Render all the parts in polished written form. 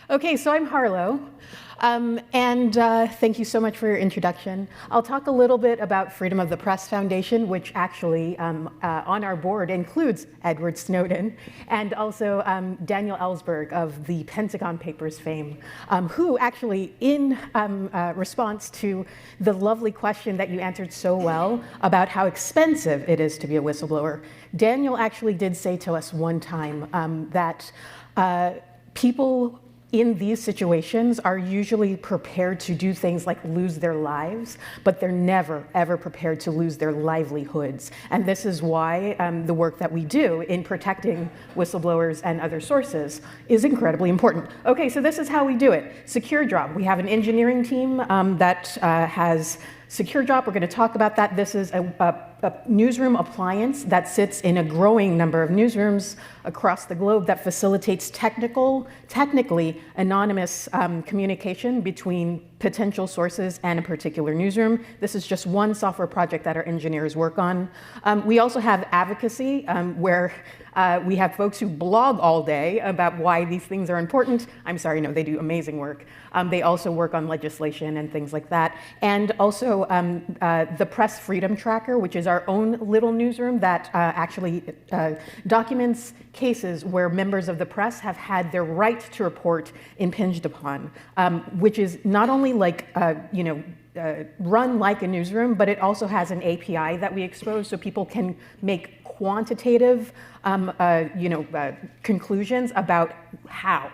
Okay, so I'm Harlo, and thank you so much for your introduction. I'll talk a little bit about Freedom of the Press Foundation, which actually on our board includes Edward Snowden, and also Daniel Ellsberg of the Pentagon Papers fame, who actually, in response to the lovely question that you answered so well about how expensive it is to be a whistleblower, Daniel actually did say to us one time that people in these situations are usually prepared to do things like lose their lives, but they're never, ever prepared to lose their livelihoods. And this is why the work that we do in protecting whistleblowers and other sources is incredibly important. Okay, so this is how we do it. Secure Drop. We have an engineering team that has Secure Drop. We're going to talk about that. This is a newsroom appliance that sits in a growing number of newsrooms across the globe that facilitates technically anonymous communication between potential sources and a particular newsroom. This is just one software project that our engineers work on. We also have advocacy, where we have folks who blog all day about why these things are important. I'm sorry, no, they do amazing work. They also work on legislation and things like that. And also the Press Freedom Tracker, which is our own little newsroom that actually documents cases where members of the press have had their right to report impinged upon, which is not only like, run like a newsroom, but it also has an API that we expose so people can make quantitative conclusions about how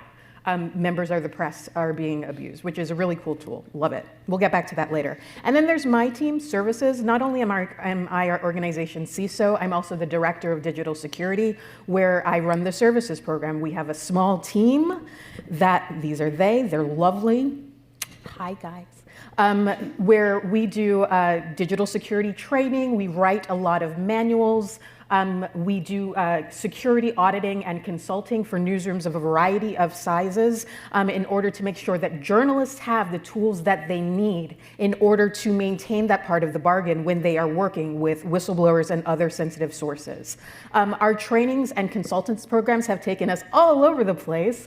members of the press are being abused, which is a really cool tool. Love it. We'll get back to that later. And then there's my team, services. Not only am I our organization CISO, I'm also the director of digital security, where I run the services program. We have a small team they're lovely. Hi, guys. Where we do digital security training. We write a lot of manuals. We do security auditing and consulting for newsrooms of a variety of sizes in order to make sure that journalists have the tools that they need in order to maintain that part of the bargain when they are working with whistleblowers and other sensitive sources. Our trainings and consultants programs have taken us all over the place.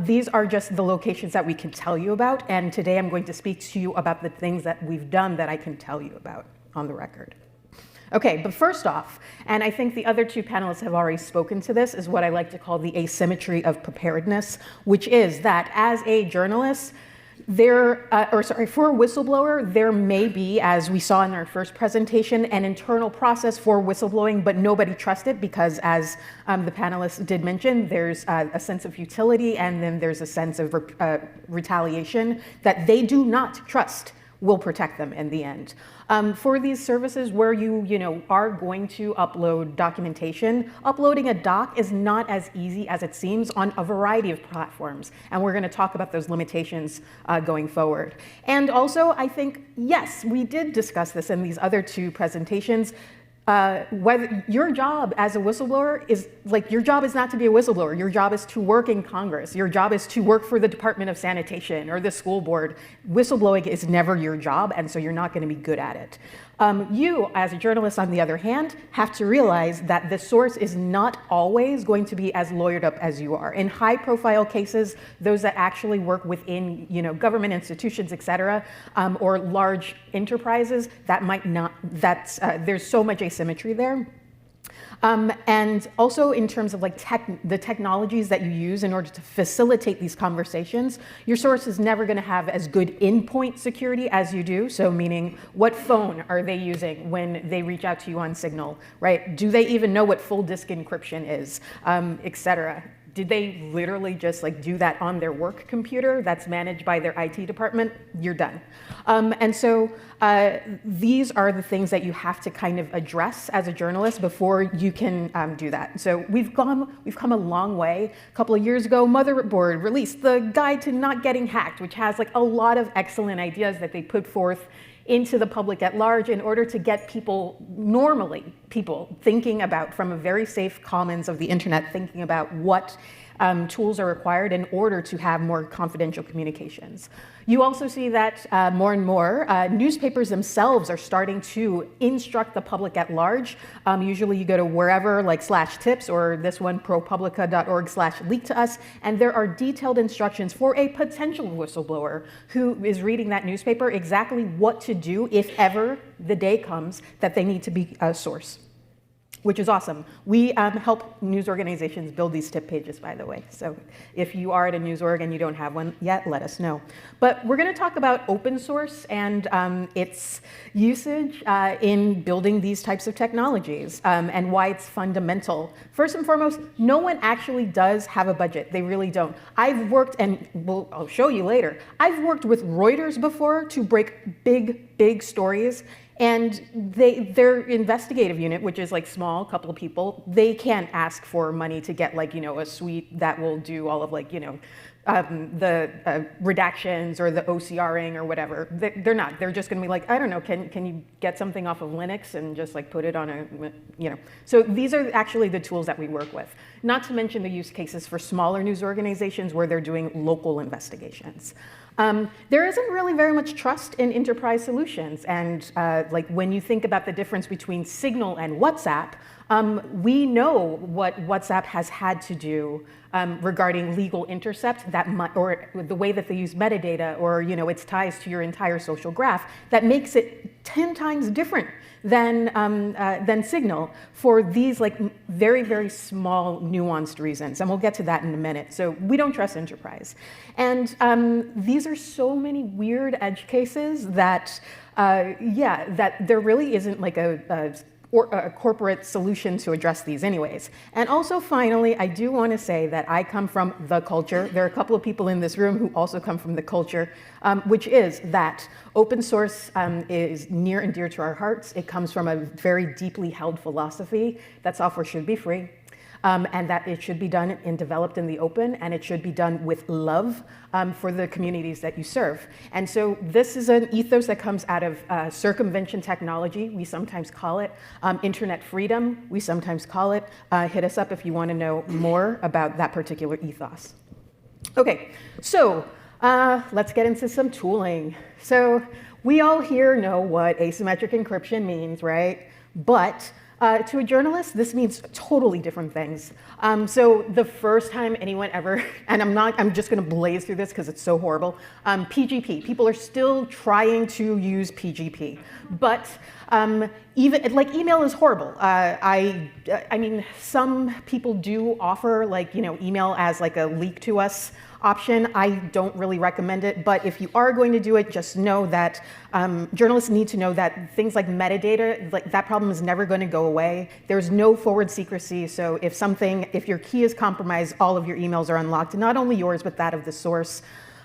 These are just the locations that we can tell you about, and today I'm going to speak to you about the things that we've done that I can tell you about on the record. Okay, but first off, and I think the other two panelists have already spoken to this, is what I like to call the asymmetry of preparedness, which is that as a journalist, for a whistleblower, there may be, as we saw in our first presentation, an internal process for whistleblowing, but nobody trusts it because, as the panelists did mention, there's a sense of futility and then there's a sense of retaliation that they do not trust will protect them in the end. For these services where you are going to upload documentation, uploading a doc is not as easy as it seems on a variety of platforms. And we're going to talk about those limitations going forward. And also, I think, yes, we did discuss this in these other two presentations. Whether your job as a whistleblower is your job is not to be a whistleblower. Your job is to work in Congress. Your job is to work for the Department of Sanitation or the school board. Whistleblowing is never your job, and so you're not going to be good at it. You, as a journalist, on the other hand, have to realize that the source is not always going to be as lawyered up as you are. In high-profile cases, those that actually work within, government institutions, et cetera, or large enterprises, that might not. There's so much asymmetry there. And also in terms of the technologies that you use in order to facilitate these conversations, your source is never going to have as good in-point security as you do. So meaning, what phone are they using when they reach out to you on Signal, right? Do they even know what full disk encryption is, et cetera? Did they literally just do that on their work computer that's managed by their IT department? You're done. And so these are the things that you have to kind of address as a journalist before you can do that. So we've come a long way. A couple of years ago, Motherboard released the Guide to Not Getting Hacked, which has a lot of excellent ideas that they put forth into the public at large in order to get people thinking about, from a very safe commons of the internet, thinking about what tools are required in order to have more confidential communications. You also see that more and more newspapers themselves are starting to instruct the public at large. Usually you go to wherever, like /tips, or this one, propublica.org/leak to us, and there are detailed instructions for a potential whistleblower who is reading that newspaper exactly what to do if ever the day comes that they need to be a source, which is awesome. We help news organizations build these tip pages, by the way. So if you are at a news org and you don't have one yet, let us know. But we're gonna talk about open source and its usage in building these types of technologies and why it's fundamental. First and foremost, no one actually does have a budget. They really don't. I've worked, and I'll show you later, I've worked with Reuters before to break big stories. And their investigative unit, which is like small, couple of people, they can't ask for money to get like, a suite that will do all of like, the redactions or the OCRing or whatever. They're not. They're just going to be like, I don't know, can you get something off of Linux and just like put it on a, So these are actually the tools that we work with. Not to mention the use cases for smaller news organizations where they're doing local investigations. There isn't really very much trust in enterprise solutions. And like when you think about the difference between Signal and WhatsApp, we know what WhatsApp has had to do regarding legal intercept, or the way that they use metadata, or its ties to your entire social graph, that makes it 10 times different than Signal for these like very small nuanced reasons, and we'll get to that in a minute. So we don't trust enterprise, and these are so many weird edge cases that that there really isn't like a corporate solution to address these anyways. And also finally, I do want to say that I come from the culture. There are a couple of people in this room who also come from the culture, which is that open source is near and dear to our hearts. It comes from a very deeply held philosophy that software should be free. And that it should be done and developed in the open, and it should be done with love for the communities that you serve. And so this is an ethos that comes out of circumvention technology, we sometimes call it, internet freedom, we sometimes call it. Hit us up if you want to know more about that particular ethos. Okay, so let's get into some tooling. So we all here know what asymmetric encryption means, right? But to a journalist, this means totally different things. So the first time anyone ever, and I'm just gonna blaze through this because it's so horrible, PGP, people are still trying to use PGP. But even, like, email is horrible. I mean, some people do offer like, email as like a leak to us option. I don't really recommend it, but if you are going to do it, just know that journalists need to know that things like metadata, like that problem is never going to go away. There's no forward secrecy, so if your key is compromised, all of your emails are unlocked, not only yours, but that of the source.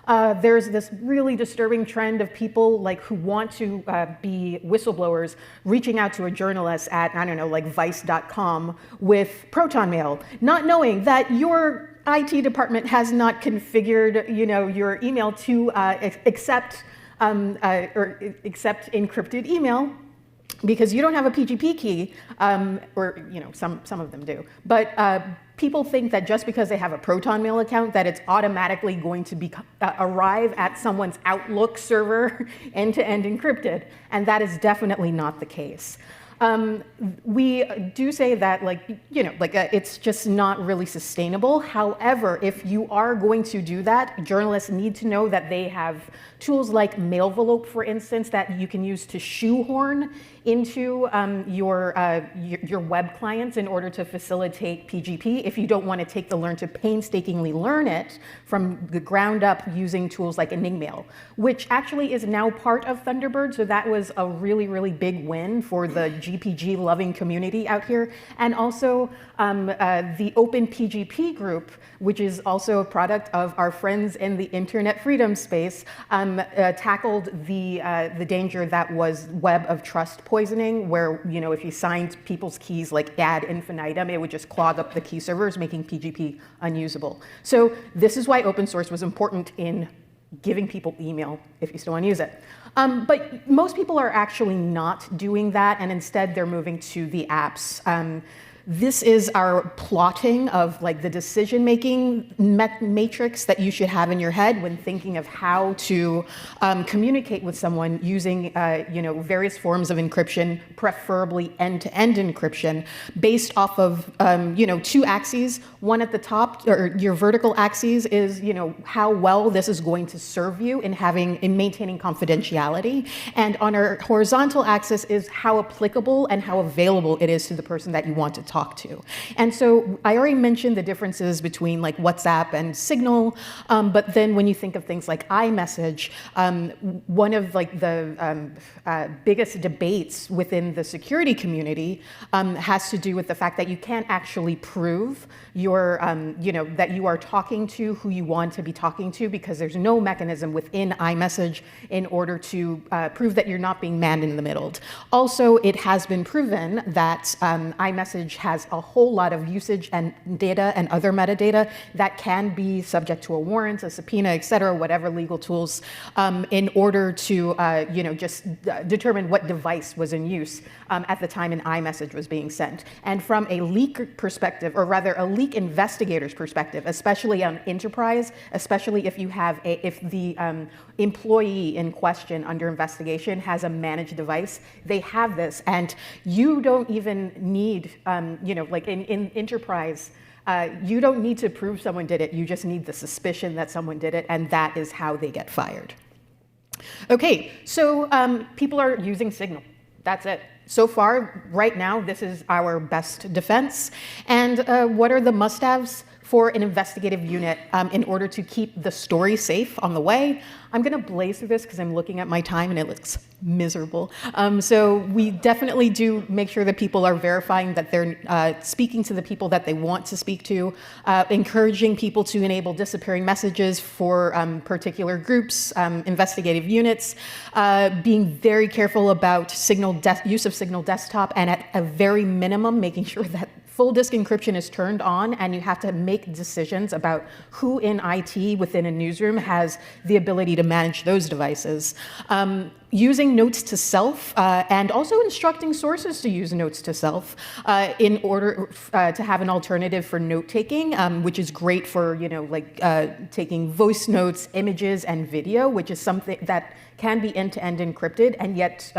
There's this really disturbing trend of people like who want to be whistleblowers reaching out to a journalist at, I don't know, like vice.com with Proton Mail, not knowing that your IT department has not configured, your email to accept encrypted email, because you don't have a PGP key, or some of them do. But people think that just because they have a Proton Mail account, that it's automatically going to arrive at someone's Outlook server end-to-end encrypted, and that is definitely not the case. We do say that, it's just not really sustainable. However, if you are going to do that, journalists need to know that they have tools like Mailvelope, for instance, that you can use to shoehorn into your web clients in order to facilitate PGP if you don't want to take the learn to painstakingly learn it from the ground up using tools like Enigma, which actually is now part of Thunderbird. So that was a really big win for the GPG loving community out here. And also the Open PGP group, which is also a product of our friends in the internet freedom space, tackled the danger that was web of trust poisoning, where if you signed people's keys like ad infinitum, it would just clog up the key servers, making PGP unusable. So this is why open source was important in giving people email if you still want to use it. But most people are actually not doing that, and instead they're moving to the apps. This is our plotting of like the decision-making matrix that you should have in your head when thinking of how to communicate with someone using various forms of encryption, preferably end-to-end encryption, based off of two axes. One at the top, or your vertical axis, is how well this is going to serve you in maintaining confidentiality, and on our horizontal axis is how applicable and how available it is to the person that you want to talk to. And so I already mentioned the differences between like WhatsApp and Signal, but then when you think of things like iMessage, one of like the biggest debates within the security community has to do with the fact that you can't actually prove that you are talking to who you want to be talking to, because there's no mechanism within iMessage in order to prove that you're not being manned in the middle. Also, it has been proven that iMessage has a whole lot of usage and data and other metadata that can be subject to a warrant, a subpoena, et cetera, whatever legal tools, in order to just determine what device was in use at the time an iMessage was being sent. And from a leak perspective, or rather a leak investigator's perspective, especially on enterprise, especially if the employee in question under investigation has a managed device, they have this, and you don't even need, like in enterprise, you don't need to prove someone did it. You just need the suspicion that someone did it, and that is how they get fired. Okay, so people are using Signal. That's it. So far, right now, this is our best defense. And what are the must-haves for an investigative unit in order to keep the story safe on the way? I'm going to blaze through this because I'm looking at my time and it looks miserable. So we definitely do make sure that people are verifying that they're speaking to the people that they want to speak to, encouraging people to enable disappearing messages for particular groups, investigative units, being very careful about use of Signal Desktop, and at a very minimum, making sure that full disk encryption is turned on, and you have to make decisions about who in IT within a newsroom has the ability to manage those devices. Using notes to self, and also instructing sources to use notes to self in order to have an alternative for note-taking, which is great for, taking voice notes, images, and video, which is something that can be end-to-end encrypted, and yet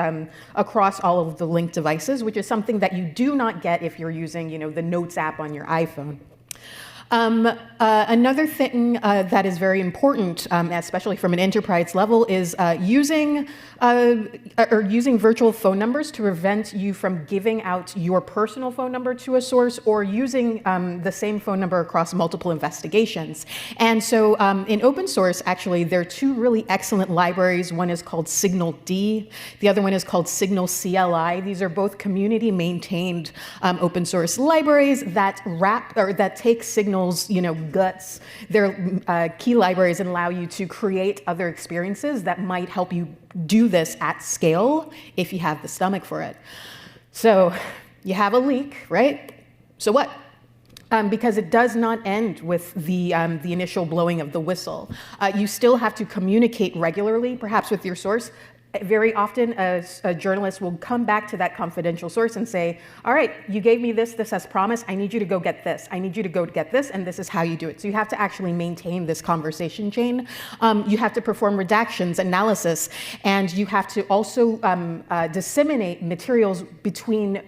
across all of the linked devices, which is something that you do not get if you're using, the Notes app on your iPhone. Another thing that is very important, especially from an enterprise level, is using virtual phone numbers to prevent you from giving out your personal phone number to a source, or using the same phone number across multiple investigations. And so in open source, actually, there are two really excellent libraries. One is called Signal D. The other one is called Signal CLI. These are both community-maintained open source libraries that take Signal's guts, their key libraries, and allow you to create other experiences that might help you do this at scale if you have the stomach for it. So you have a leak, right? So what? Because it does not end with the initial blowing of the whistle. You still have to communicate regularly, perhaps with your source. Very often, a journalist will come back to that confidential source and say, all right, you gave me this as promised. I need you to go get this. I need you to go get this, and this is how you do it. So you have to actually maintain this conversation chain. You have to perform redactions, analysis, and you have to also disseminate materials between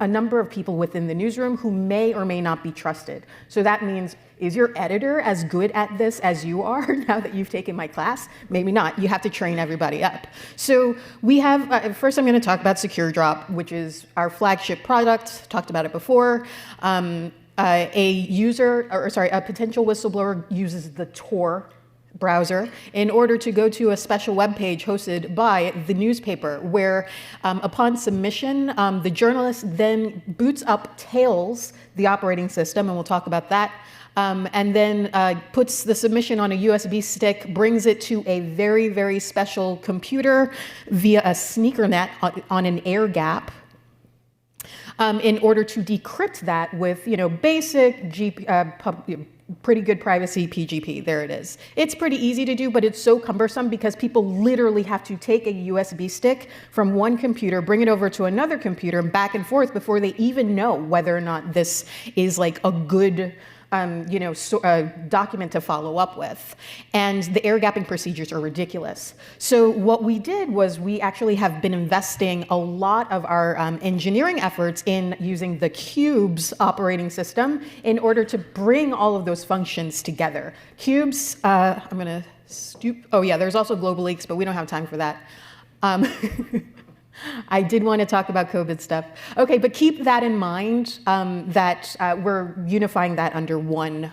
a number of people within the newsroom who may or may not be trusted. So that means, is your editor as good at this as you are now that you've taken my class? Maybe not. You have to train everybody up. So we have, first I'm going to talk about Secure Drop, which is our flagship product. Talked about it before. A potential whistleblower uses the Tor browser in order to go to a special web page hosted by the newspaper, where upon submission, the journalist then boots up Tails, the operating system, and we'll talk about that, and then puts the submission on a USB stick, brings it to a very, very special computer via a sneaker net on an air gap, in order to decrypt that with, basic pretty good privacy, PGP, there it is. It's pretty easy to do, but it's so cumbersome because people literally have to take a USB stick from one computer, bring it over to another computer, and back and forth before they even know whether or not this is like a good document to follow up with. And the air gapping procedures are ridiculous. So what we did was we actually have been investing a lot of our engineering efforts in using the Cubes operating system in order to bring all of those functions together. Cubes, I'm gonna stoop. Oh yeah, there's also global leaks, but we don't have time for that. I did want to talk about COVID stuff. Okay, but keep that in mind, that we're unifying that under one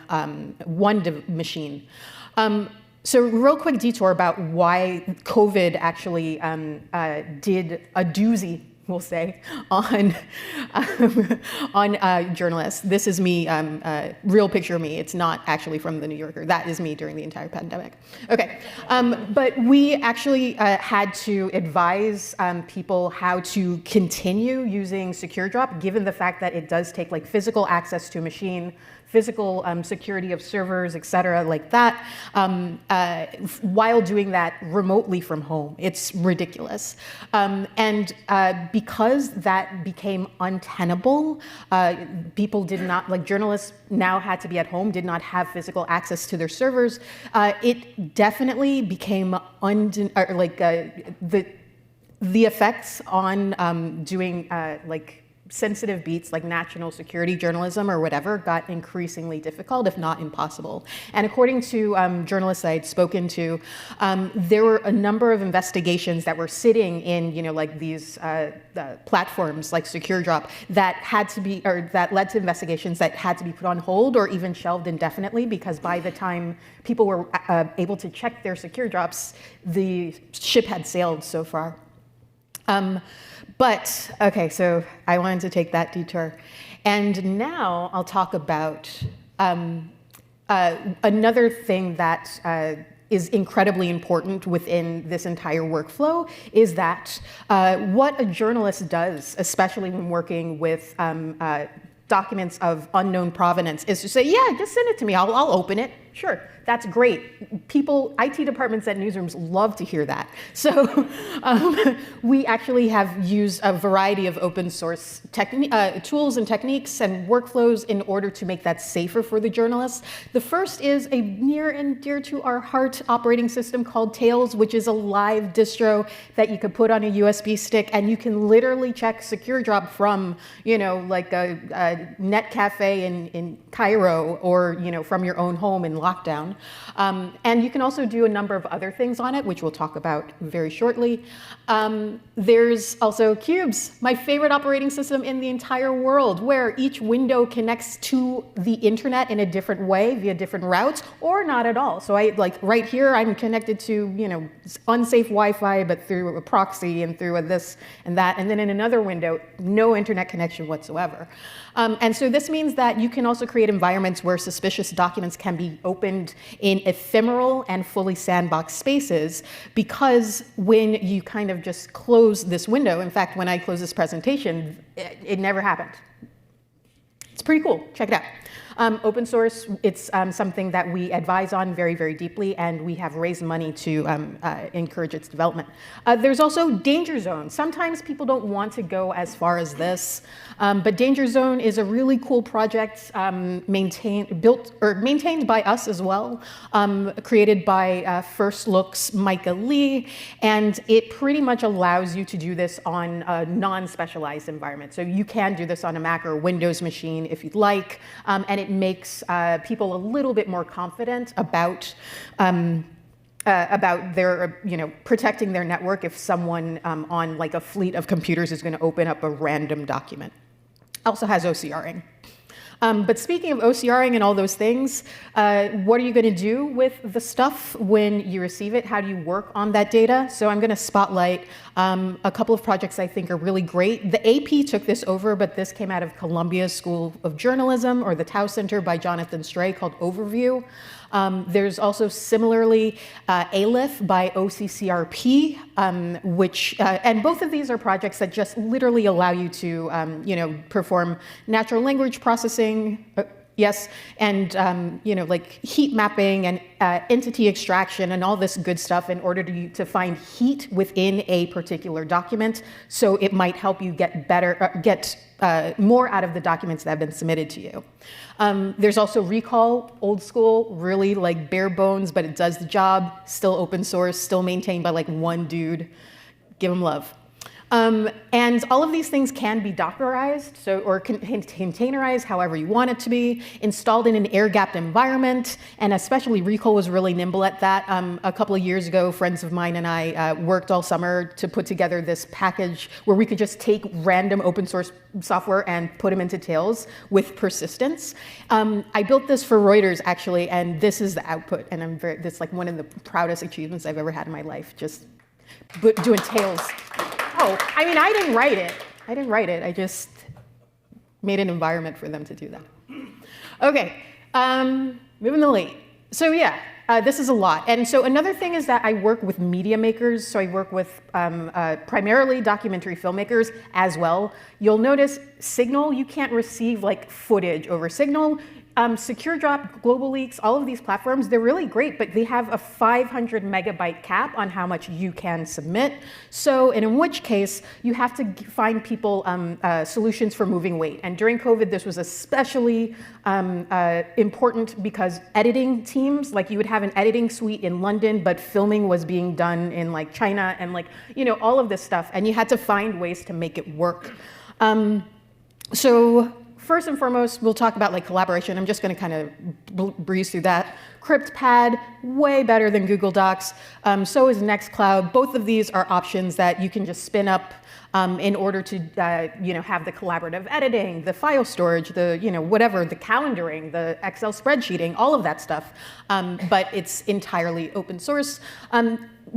machine. So real quick detour about why COVID actually did a doozy, we'll say, on journalists. This is me, real picture of me. It's not actually from the New Yorker. That is me during the entire pandemic. Okay, but we actually had to advise people how to continue using SecureDrop, given the fact that it does take like physical access to a machine, physical security of servers, et cetera, like that, while doing that remotely from home. It's ridiculous. And because that became untenable, people did not, like journalists now had to be at home, did not have physical access to their servers. It definitely became the effects on doing like sensitive beats like national security journalism or whatever got increasingly difficult, if not impossible. And according to journalists I had spoken to, there were a number of investigations that were sitting in, like these platforms like SecureDrop that had to be, or that led to investigations that had to be put on hold or even shelved indefinitely, because by the time people were able to check their SecureDrops, the ship had sailed so far. But, okay, so I wanted to take that detour. And now I'll talk about another thing that is incredibly important within this entire workflow is that what a journalist does, especially when working with documents of unknown provenance, is to say, yeah, just send it to me, I'll open it. Sure, that's great. People, IT departments at newsrooms love to hear that. So we actually have used a variety of open source tools and techniques and workflows in order to make that safer for the journalists. The first is a near and dear to our heart operating system called Tails, which is a live distro that you could put on a USB stick, and you can literally check SecureDrop from, like a net cafe in Cairo, or from your own home in lockdown. And you can also do a number of other things on it, which we'll talk about very shortly. There's also Cubes, my favorite operating system in the entire world, where each window connects to the internet in a different way via different routes, or not at all. So right here, I'm connected to unsafe Wi-Fi, but through a proxy and through this and that. And then in another window, no internet connection whatsoever. And so this means that you can also create environments where suspicious documents can be opened in ephemeral and fully sandboxed spaces, because when you kind of just close this window, in fact, when I close this presentation, it never happened. It's pretty cool. Check it out. Open source, it's something that we advise on very, very deeply, and we have raised money to encourage its development. There's also Danger Zone. Sometimes people don't want to go as far as this, but Danger Zone is a really cool project maintained by us as well, created by First Look's Micah Lee, and it pretty much allows you to do this on a non-specialized environment. So you can do this on a Mac or Windows machine if you'd like, and it makes people a little bit more confident about their, protecting their network if someone on like a fleet of computers is going to open up a random document. Also has OCRing. But speaking of OCRing and all those things, what are you going to do with the stuff when you receive it? How do you work on that data? So I'm going to spotlight a couple of projects I think are really great. The AP took this over, but this came out of Columbia School of Journalism, or the Tau Center by Jonathan Stray, called Overview. There's also similarly ALIF by OCCRP, and both of these are projects that just literally allow you to, perform natural language processing. Yes, and like heat mapping and entity extraction and all this good stuff in order to find heat within a particular document, so it might help you get more out of the documents that have been submitted to you. There's also recall, old school, really like bare bones, but it does the job. Still open source, still maintained by like one dude. Give him love. And all of these things can be Dockerized, or containerized, however you want it to be, installed in an air-gapped environment, and especially Recall was really nimble at that. A couple of years ago, friends of mine and I worked all summer to put together this package where we could just take random open source software and put them into Tails with persistence. I built this for Reuters, actually, and this is the output, and this is like one of the proudest achievements I've ever had in my life, just doing Tails. Oh, I mean, I didn't write it. I just made an environment for them to do that. Okay, moving to late. So yeah, this is a lot. And so another thing is that I work with media makers. So I work with primarily documentary filmmakers as well. You'll notice Signal, you can't receive like footage over Signal. Secure Drop, Global Leaks, all of these platforms, they're really great, but they have a 500 megabyte cap on how much you can submit. So, and in which case, you have to find people solutions for moving weight. And during COVID, this was especially important because editing teams, like you would have an editing suite in London, but filming was being done in like China and like, all of this stuff. And you had to find ways to make it work. So first and foremost, we'll talk about like collaboration. I'm just going to kind of breeze through that. CryptPad, way better than Google Docs. So is Nextcloud. Both of these are options that you can just spin up in order to have the collaborative editing, the file storage, the whatever, the calendaring, the Excel spreadsheeting, all of that stuff. But it's entirely open source.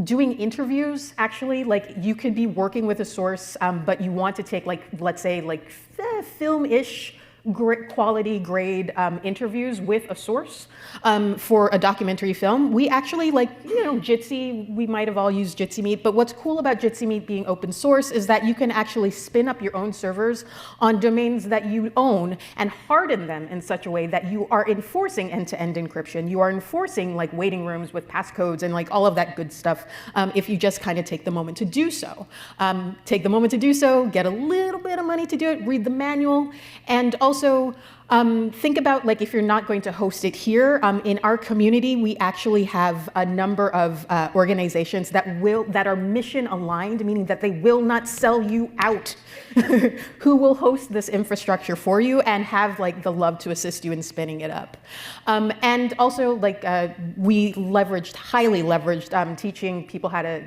Doing interviews, actually, like you could be working with a source, but you want to take like, let's say like film-ish quality grade interviews with a source for a documentary film. We actually Jitsi, we might have all used Jitsi Meet, but what's cool about Jitsi Meet being open source is that you can actually spin up your own servers on domains that you own and harden them in such a way that you are enforcing end-to-end encryption. You are enforcing like waiting rooms with passcodes and like all of that good stuff if you just kind of take the moment to do so. Take the moment to do so, get a little bit of money to do it, read the manual, and also think about like if you're not going to host it here, in our community, we actually have a number of organizations that are mission aligned, meaning that they will not sell you out, who will host this infrastructure for you and have like the love to assist you in spinning it up. And also like we highly leveraged teaching people how to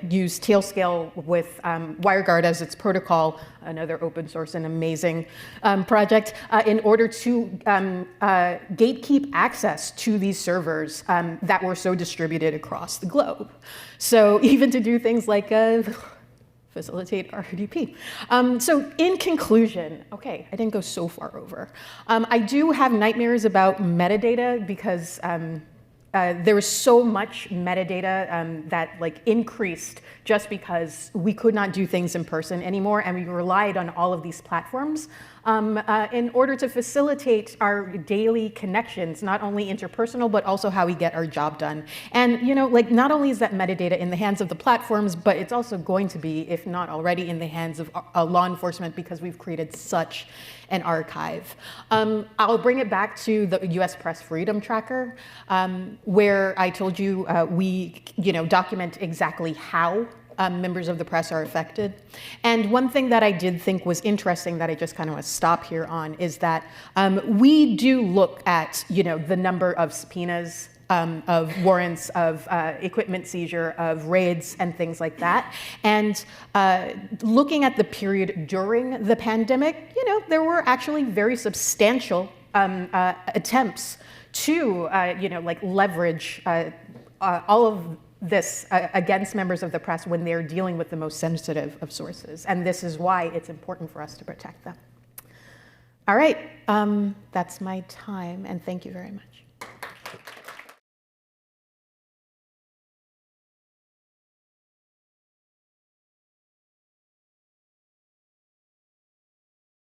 use Tailscale with WireGuard as its protocol, another open source and amazing project, in order to gatekeep access to these servers that were so distributed across the globe. So even to do things like facilitate RDP. So in conclusion, okay, I didn't go so far over. I do have nightmares about metadata because there was so much metadata that like increased just because we could not do things in person anymore, and we relied on all of these platforms in order to facilitate our daily connections, not only interpersonal, but also how we get our job done. And not only is that metadata in the hands of the platforms, but it's also going to be, if not already, in the hands of law enforcement because we've created such an archive. I'll bring it back to the US Press Freedom Tracker, where I told you we document exactly how members of the press are affected. And one thing that I did think was interesting that I just kind of want to stop here on is that we do look at the number of subpoenas, of warrants, of equipment seizure, of raids, and things like that. And looking at the period during the pandemic, there were actually very substantial attempts to, leverage all of this against members of the press when they're dealing with the most sensitive of sources. And this is why it's important for us to protect them. All right, that's my time, and thank you very much.